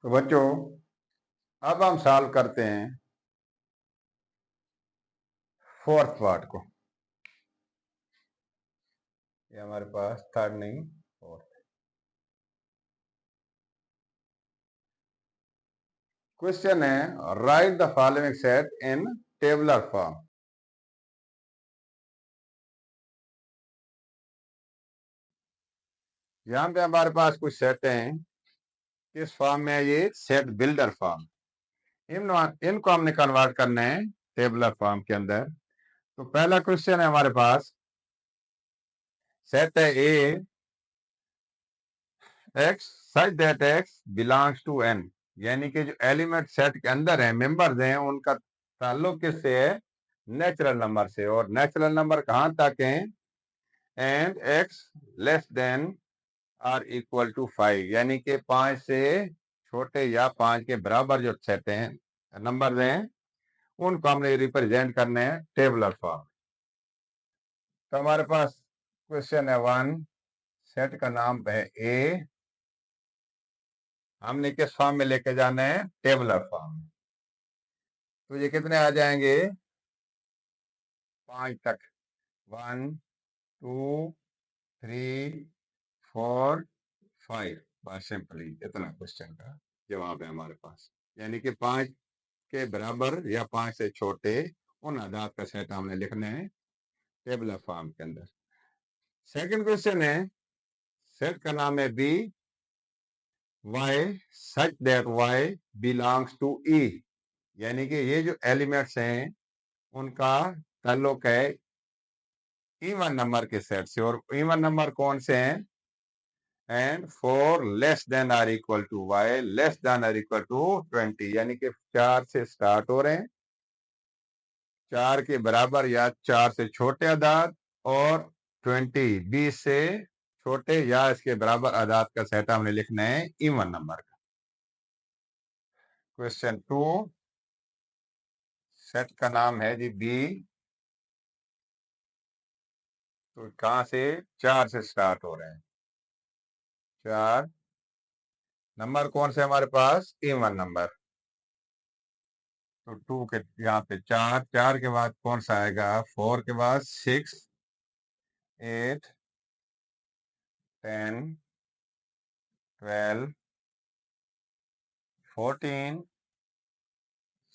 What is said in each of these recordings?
तो बच्चों अब हम सॉल्व करते हैं फोर्थ पार्ट को। ये हमारे पास थर्ड नहीं फोर्थ क्वेश्चन है। Right the following set in tabular form. यहाँ पे हमारे पास कुछ सेट हैं। किस फॉर्म में है ये? Set builder form. इनको हमने कन्वर्ट करना है टेबुलर फॉर्म के अंदर। तो पहला क्वेश्चन है हमारे पास, सेट है A x such that x belongs to N, यानी कि जो एलिमेंट सेट के अंदर है, मेंबर्स हैं, उनका ताल्लुक किससे है? नेचुरल नंबर से। और नेचुरल नंबर कहां तक है? And x less than or equal to 5, यानी कि 5 से छोटे या 5 के बराबर जो सेट हैं, नंबर हैं, उनको हमने रिप्रेजेंट करने हैं टेबुलर फॉर्म। तो हमारे पास क्वेश्चन है 1, सेट का नाम है ए, हमने किस फॉर्म में लेके जाना है? टेबुलर फॉर्म में। तो ये कितने आ जाएंगे? 5 तक। 1 2 3 4 5, बस सिंपली इतना क्वेश्चन का जवाब है हमारे पास। यानी कि 5 के बराबर या 5 से छोटे उन आदात का सेट हमने लिखना है टेबुलर फॉर्म के अंदर। सेकंड क्वेश्चन है, सेट का नाम है B, y such that y belongs to E, यानी कि ये जो एलिमेंट्स हैं उनका ताल्लुक है इवन नंबर के सेट से। और इवन नंबर कौन से हैं? And 4 less than or equal to y less than or equal to 20, यानी कि 4 से स्टार्ट हो रहे हैं, 4 के बराबर या 4 से छोटे अदाद, और 20 20 से छोटे या इसके बराबर अदाद का सेट हमने लिखना है इवन नंबर का। क्वेश्चन 2, सेट का नाम है जी बी, तो कहां से? 4 से स्टार्ट हो रहे हैं। 4 नंबर कौन से हमारे पास? Even number. तो 2 के यहाँ पे 4, 4 के बाद कौन सा आएगा? 4 के बाद 6 8 10 12 14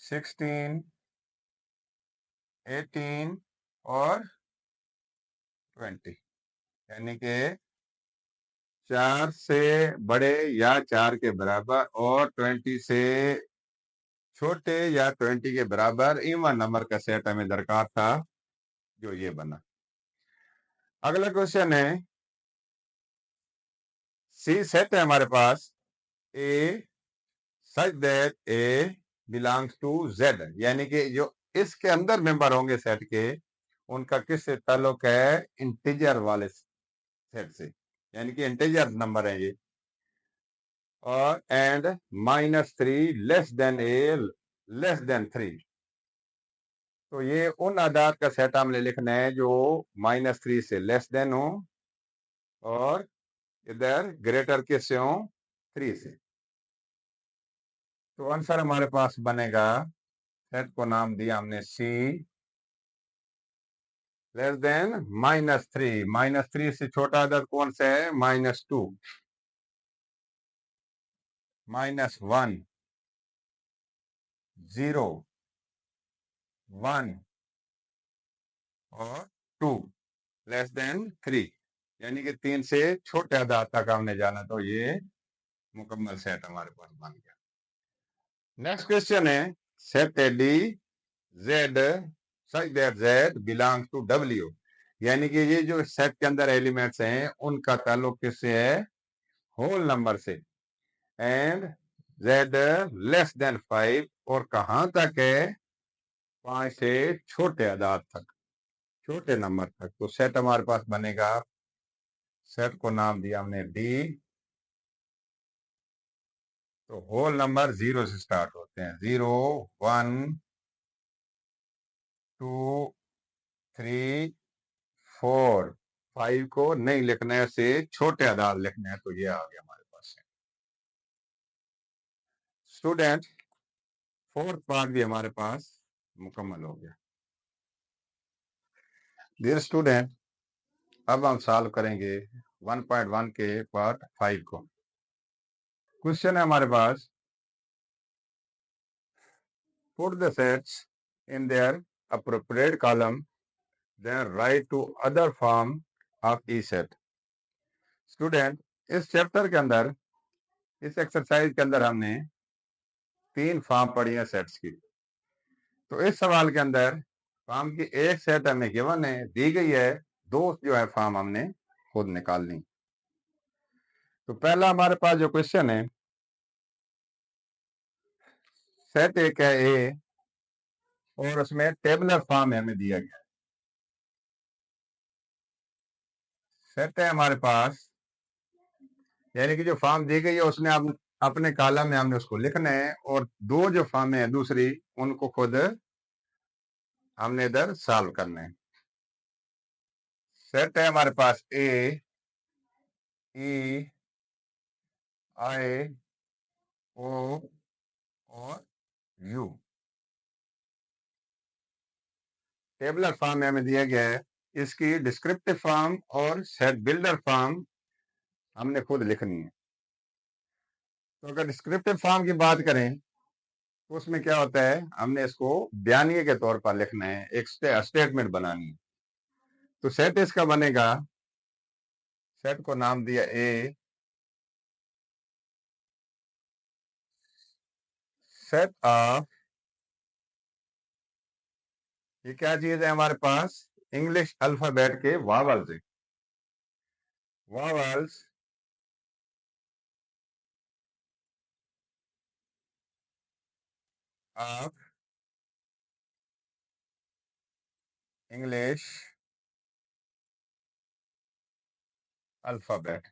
16 18 और 20, यानी कि 4 से बड़े या 4 के बराबर और 20 से छोटे या 20 के बराबर इवन नंबर का सेट हमें दरकार था, जो ये बना। अगला क्वेश्चन है, सी सेट है हमारे पास A such that A belongs to Z, यानी कि जो इसके अंदर मेंबर होंगे सेट के, उनका किससे ताल्लुक है? इंटीजर वाले सेट से, यानी कि इंटीजर नंबर है ये। और and -3 less than A less than 3, तो ये उन आदाद का सेट हमने लिखना है जो -3 से लेस देन हो और इधर ग्रेटर किससे हो? 3 से। तो आंसर हमारे पास बनेगा, सेट को नाम दिया हमने सी, लेस देन -3। -3 से छोटा अदद कौन सा है? -2 -1 0 1 और 2 लेस देन 3, यानी कि 3 से छोटे अदाद तक हमने जाना, तो ये मुकम्मल सेट हमारे पास बन गया। नेक्स्ट क्वेश्चन है, set A D Z such that Z belongs to W, यानी कि ये जो सेट के अंदर एलिमेंट्स हैं उनका ताल्लुक किससे है? होल नंबर से। एंड जेड लेस देन 5, और कहां तक है? 5 से छोटे अदाद तक, छोटे नंबर तक। तो सेट हमारे पास बनेगा, सेट को नाम दिया हमने डी, तो होल नंबर 0 से स्टार्ट होते हैं। 0 1 2 3 4 5 को नहीं लिखने से छोटे अदाद लिखने हैं, तो ये आ गया हमारे पास। स्टूडेंट, फोर्थ पार्ट भी हमारे पास मुकम्मल हो गया। डियर स्टूडेंट, अब हम सॉल्व करेंगे 1.1 के पार्ट 5 को। क्वेश्चन है हमारे पास, put the sets in their appropriate column, then write to other form of each set। Student, इस चैप्टर के अंदर, इस एक्सरसाइज के अंदर हमने 3 फॉर्म पढ़ी है सेट्स की। तो इस सवाल के अंदर फॉर्म की एक सेट हमें गिवन है, दी गई है, 2 जो है फॉर्म हमने खुद निकालनी। तो पहला हमारे पास जो क्वेश्चन है, सेट एक है ए और उसमें टेबुलर फॉर्म हमें दिया गया। सेट है हमारे पास, यानी कि जो फॉर्म दी गई है उसने आप अपने कॉलम में हमने उसको लिखना है, और 2 जो फॉर्म है दूसरी, उनको खुद हमने इधर सॉल्व करना है। सेट है हमारे पास ए, ई, आई, ओ और यू। टेबुलर फॉर्म में हमें दिया गया है, इसकी डिस्क्रिप्टिव फॉर्म और सेट बिल्डर फॉर्म हमने खुद लिखनी है। तो अगर डिस्क्रिप्टिव फॉर्म की बात करें तो उसमें क्या होता है, हमने इसको बयानिए के तौर पर लिखना है, एक स्टेटमेंट बनानी है। तो सेट इसका बनेगा, सेट को नाम दिया ए, सेट ऑफ, ये क्या चीज है हमारे पास, इंग्लिश अल्फाबेट के वावल्स है, वावल्स ऑफ इंग्लिश अल्फाबेट।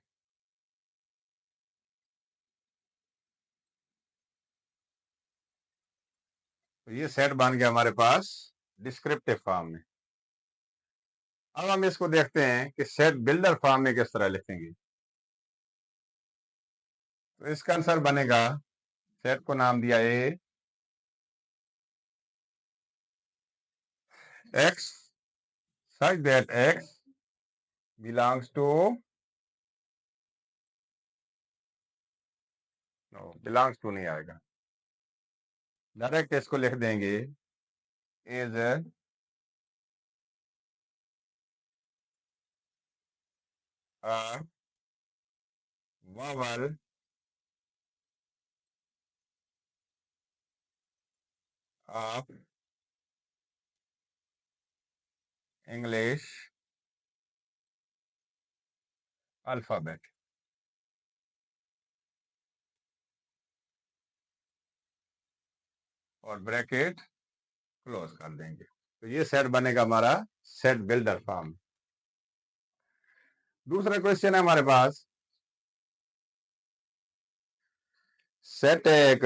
तो ये सेट बन गया हमारे पास डिस्क्रिप्टिव फॉर्म में। अब हम इसको देखते हैं कि सेट बिल्डर फॉर्म में किस तरह लिखेंगे। तो इसका आंसर बनेगा, सेट को नाम दिया A, x such that x belongs to, no belongs to नहीं आएगा, डायरेक्ट इसको लिख देंगे, is a vowel of English alphabet। और ब्रैकेट क्लोज कर देंगे। तो ये सेट बनेगा हमारा सेट बिल्डर फॉर्म। दूसरा क्वेश्चन है हमारे पास, सेट एक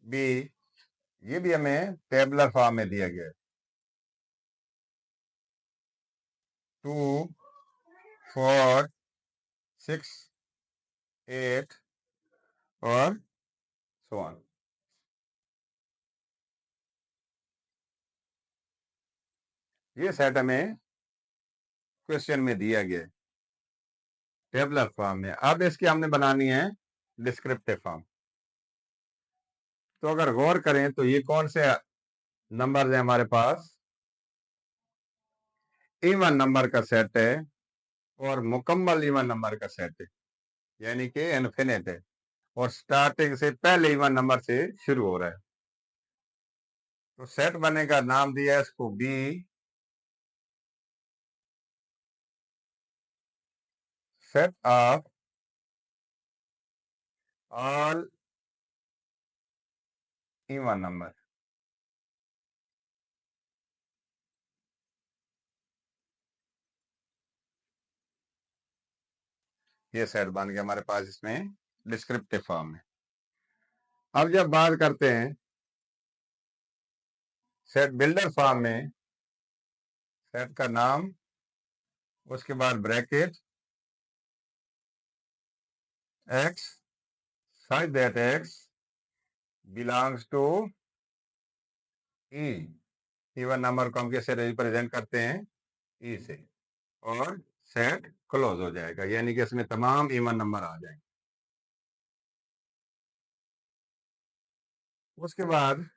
बी, ये भी हमें टेबुलर फॉर्म में दिया गया है, 2, 4, 6, 8 और so on। ये सेट हमें क्वेश्चन में दिया गया है टेबुलर फॉर्म में। अब इसकी हमने बनानी है डिस्क्रिप्टिव फॉर्म। तो अगर गौर करें तो ये कौन से नंबर है हमारे पास, इवन नंबर का सेट है और मुकम्मल इवन नंबर का सेट है, यानी कि इनफिनिट है, और स्टार्टिंग से पहले इवन नंबर से शुरू हो रहा है। तो सेट बनेगा, नाम दिया है इसको B, set of all even number. ये सेट बन गया हमारे पास इसमें डिस्क्रिप्टिव फॉर्म में। अब जब बात करते हैं सेट बिल्डर फॉर्म में, सेट का नाम, उसके बाद bracket, x such that x belongs to e। Even number को हम कैसे रिप्रेजेंट करते हैं? ई से। और सेट क्लोज हो जाएगा, यानी कि इसमें तमाम इवन नंबर आ जाएंगे। उसके बाद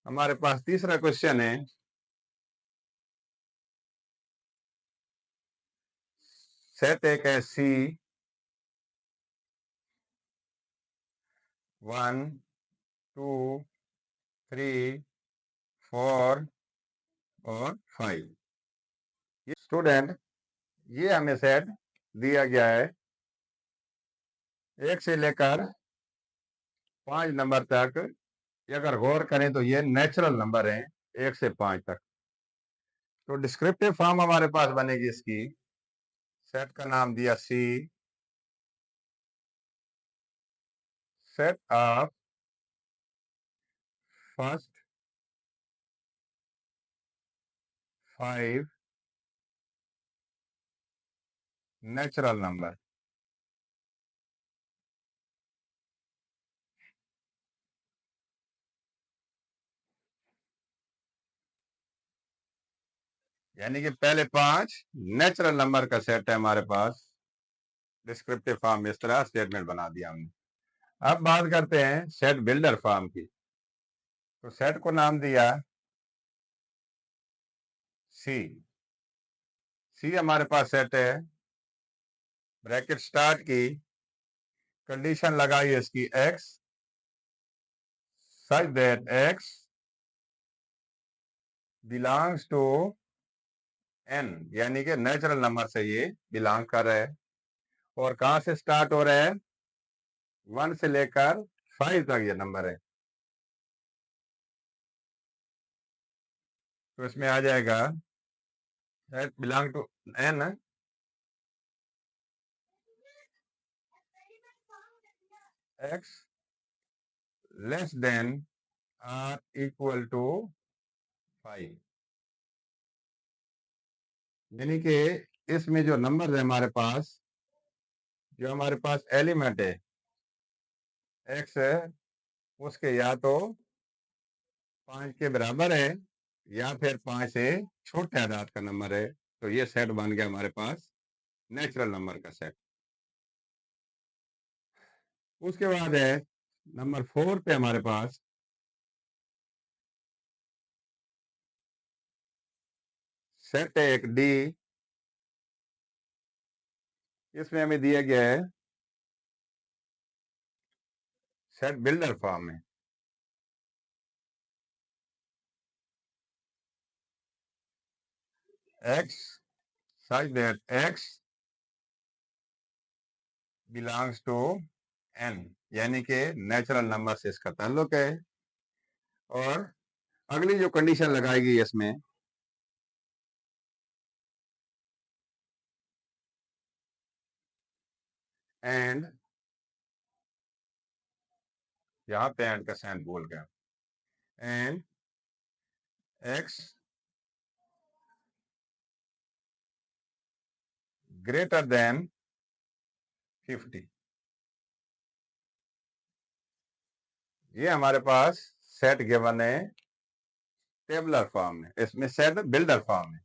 हमारे पास तीसरा क्वेश्चन है, सेट एक है सी 1 2 3 4 और 5। ये स्टूडेंट, ये हमें सेट दिया गया है 1 से लेकर 5 नंबर तक। अगर गौर करें तो ये नेचुरल नंबर है 1 से 5 तक। तो डिस्क्रिप्टिव फॉर्म हमारे पास बनेगी इसकी, सेट का नाम दिया C, set of first 5 natural number. यानी कि पहले 5 नेचुरल नंबर का सेट है हमारे पास। डिस्क्रिप्टिव फॉर्म में इस तरह स्टेटमेंट बना दिया हमने। अब बात करते हैं सेट बिल्डर फॉर्म की। तो सेट को नाम दिया सी। सी हमारे पास सेट है, ब्रैकेट स्टार्ट की, कंडीशन लगाई है इसकी x such that x belongs to N, यानी कि नेचुरल नंबर से ये बिलोंग कर रहा है। और कहां से स्टार्ट हो रहा है? 1 से लेकर 5 तक ये नंबर है। तो इसमें आ जाएगा that belong to N x less than or equal to 5। यानी कि इसमें जो नंबर है हमारे पास, जो हमारे पास एलिमेंट है एक्स है, उसके या तो 5 के बराबर है या फिर 5 से छोटे आदाद का नंबर है। तो ये सेट बन गया हमारे पास नेचुरल नंबर का सेट। उसके बाद है नंबर 4 पे हमारे पास सेट है एक डी। इसमें हमें दिया गया है सेट बिल्डर फॉर्म में, x such that x belongs to n, यानी कि नेचुरल नंबर से इसका ताल्लुक है। और अगली जो कंडीशन लगाएगी इसमें, एंड, यहां पे एंड का साइन भूल गया, एंड x ग्रेटर देन 50। ये हमारे पास सेट गिवन है टेबलर फॉर्म में, इसमें सेट बिल्डर फॉर्म है।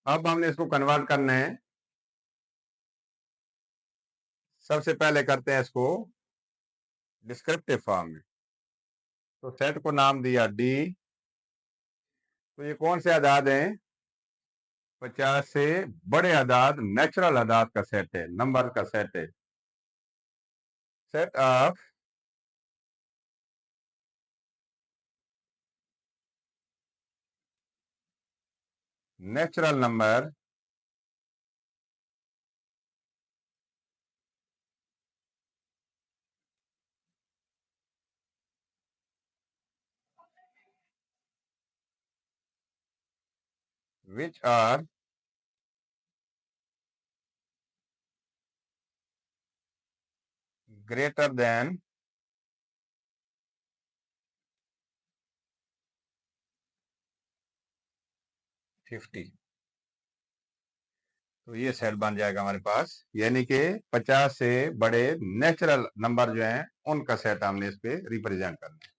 अब हमने इसको कन्वर्ट करना है। सबसे पहले करते हैं इसको डिस्क्रिप्टिव फॉर्म में। तो सेट को नाम दिया डी। तो ये कौन से आदाद हैं? 50 से बड़े आदाद नेचुरल आदाद का सेट है, नंबर का सेट है। Set of natural number which are greater than 50। तो ये सेट बन जाएगा हमारे पास, यानी कि 50 से बड़े नेचुरल नंबर जो हैं उनका सेट हमने इस पे रिप्रेजेंट करना है।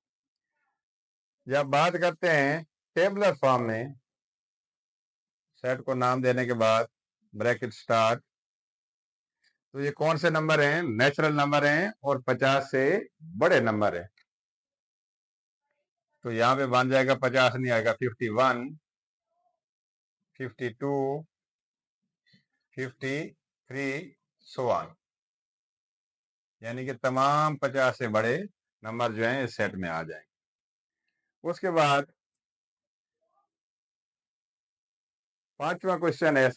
जब बात करते हैं टेबुलर फॉर्म में, सेट को नाम देने के बाद ब्रैकेट स्टार्ट, तो ये कौन से नंबर हैं? नेचुरल नंबर हैं और 50 से बड़े नंबर हैं। तो यहाँ पे बन जाएगा 50 नहीं आएगा 51, 52, 53, सो ऑन, यानी कि तमाम 50 से बड़े नंबर जो हैं इस सेट में आ जाएंगे। उसके बाद 5वां क्वेश्चन है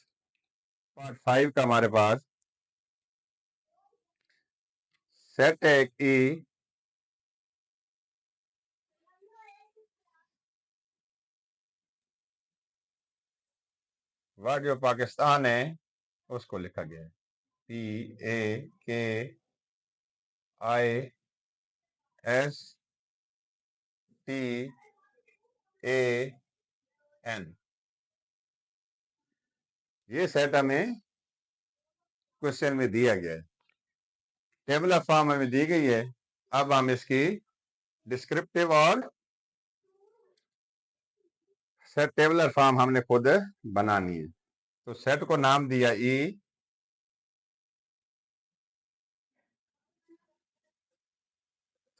पार्ट 5 का हमारे पास। सेट एक ई वर्ड जो पाकिस्तान है उसको लिखा गया है PAKISTAN। ये सेट हमें क्वेश्चन में दिया गया है, टेबल ऑफ फॉर्म हमें दी गई है। अब हम इसकी डिस्क्रिप्टिव और सेट टेबलर फॉर्म हमने खुद बनानी है। तो सेट को नाम दिया ई,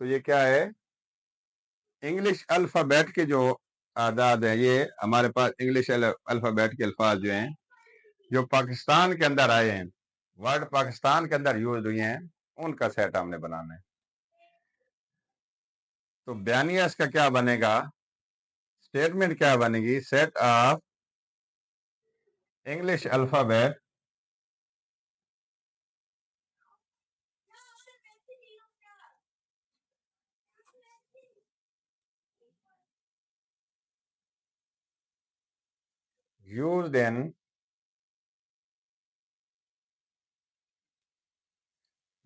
तो ये क्या है? इंग्लिश अल्फाबेट के जो आदाद है, ये हमारे पास इंग्लिश अल्फाबेट के अल्फाज जो हैं जो पाकिस्तान के अंदर आए हैं, वर्ड पाकिस्तान के अंदर यूज हुए हैं, उनका सेट हमने बनाना है। तो बयानिया इसका क्या बनेगा? स्टेटमेंट क्या बनेगी? Set of English alphabet used in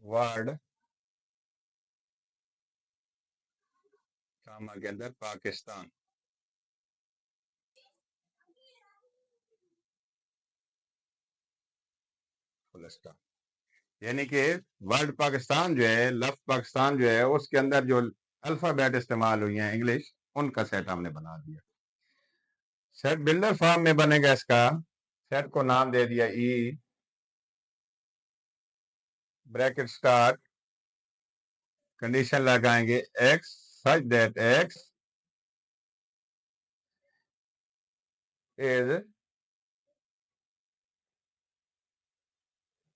word कामा के अंदर पाकिस्तान, फुल स्टॉप, यानी कि वर्ड पाकिस्तान जो है, लफ्ज पाकिस्तान जो है, उसके अंदर जो अल्फाबेट इस्तेमाल हुई हैं इंग्लिश, उनका सेट हमने बना दिया। सेट बिल्डर फॉर्म में बनेगा इसका, सेट को नाम दे दिया ई ब्रैकेट स्टार्ट, कंडीशन लगाएंगे x such that x is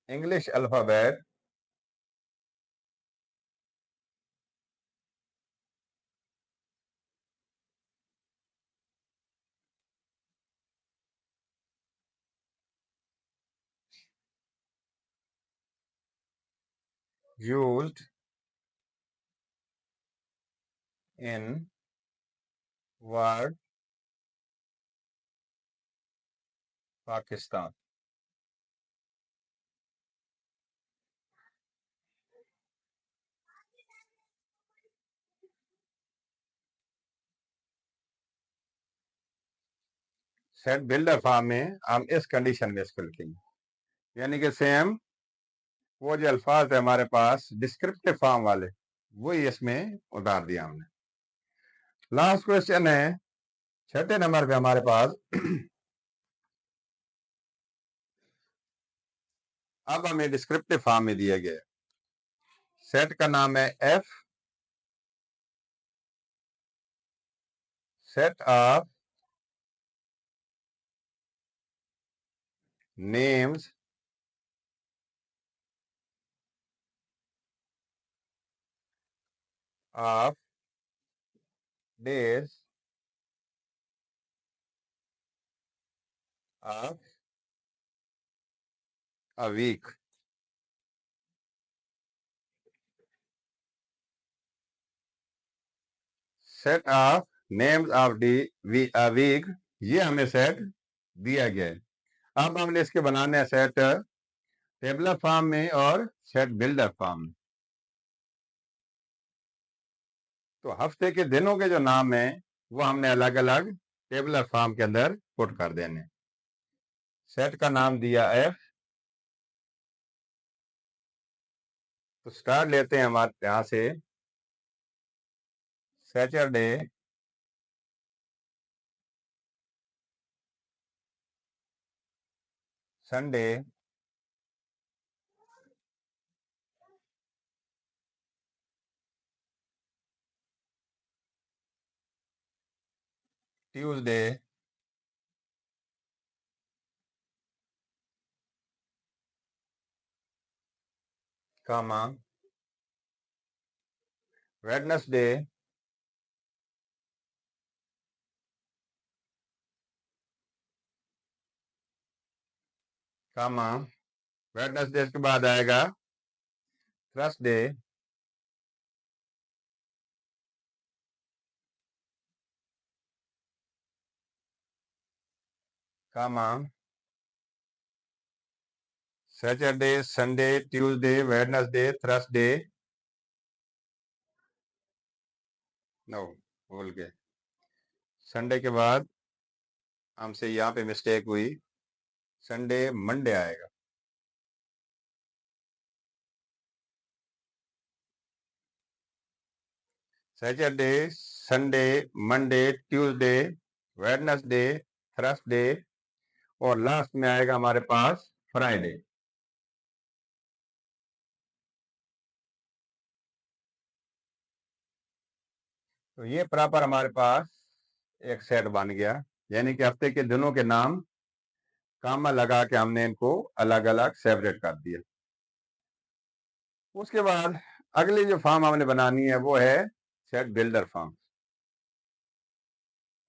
English alphabet used in word Pakistan. Set builder form में हम इस कंडीशन में इसको लिखेंगे, यानी कि सेम वो जो अल्फाज है हमारे पास डिस्क्रिप्टिव फॉर्म वाले, वही इसमें उतार दिया हमने। लास्ट क्वेश्चन है 6 नंबर पे हमारे पास। अब हमें डिस्क्रिप्टिव फॉर्म में दिया गया है, सेट का नाम है F, set of names of days of a week. Set of names of the week, ये हमें सेट दिया गया है। अब हमने इसके बनाने हैं सेट टेबलर फॉर्म में और सेट बिल्डर फॉर्म में। तो हफ्ते के दिनों के जो नाम हैं वो हमने अलग अलग टेबलर फॉर्म के अंदर पुट कर देने। सेट का नाम दिया एफ, तो स्टार्ट लेते हैं हमारे यहाँ से। Saturday, Sunday, Tuesday, comma, Wednesday, comma, Wednesday के बाद आएगा Thursday, comma, Saturday, Sunday, Tuesday, Wednesday, Thursday, no भूल गए, संडे के बाद हमसे यहाँ पे मिस्टेक हुई, संडे मंडे आएगा। Saturday, Sunday, Monday, Tuesday, Wednesday, Thursday और लास्ट में आएगा हमारे पास फ्राइडे। तो ये प्रॉपर हमारे पास एक सेट बन गया, यानी कि हफ्ते के दिनों के नाम कामा लगा के हमने इनको अलग अलग सेपरेट कर दिया। उसके बाद अगली जो फॉर्म हमने बनानी है वो है सेट बिल्डर फॉर्म।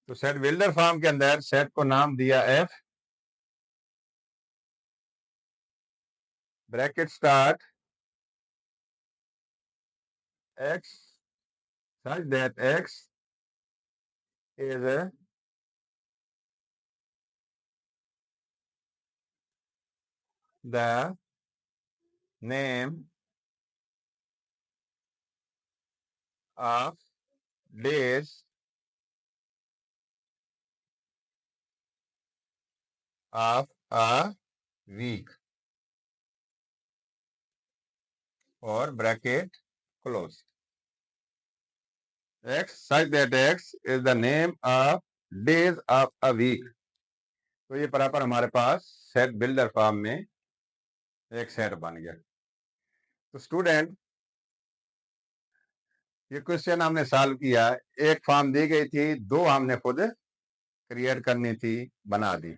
तो सेट बिल्डर फॉर्म के अंदर सेट को नाम दिया F, bracket start x such that x is the name of days of a week or bracket close. X such that x is the name of days of a week. तो ये proper हमारे पास set builder form में एक set बन गया। तो student, ये क्वेश्चन हमने सॉल्व किया, एक फॉर्म दी गई थी, दो हमने खुद क्रिएट करनी थी, बना दी।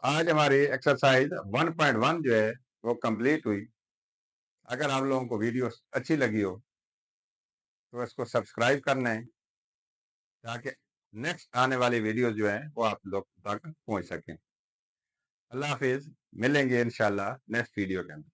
आज हमारी एक्सरसाइज 1.1 जो है वो कंप्लीट हुई। अगर आप लोगों को वीडियो अच्छी लगी हो तो इसको सब्सक्राइब करना है ताकि नेक्स्ट आने वाली वीडियो जो है वो आप लोग तक पहुंच सकें। अल्लाह हाफिज, मिलेंगे इंशाल्लाह नेक्स्ट वीडियो के अंदर।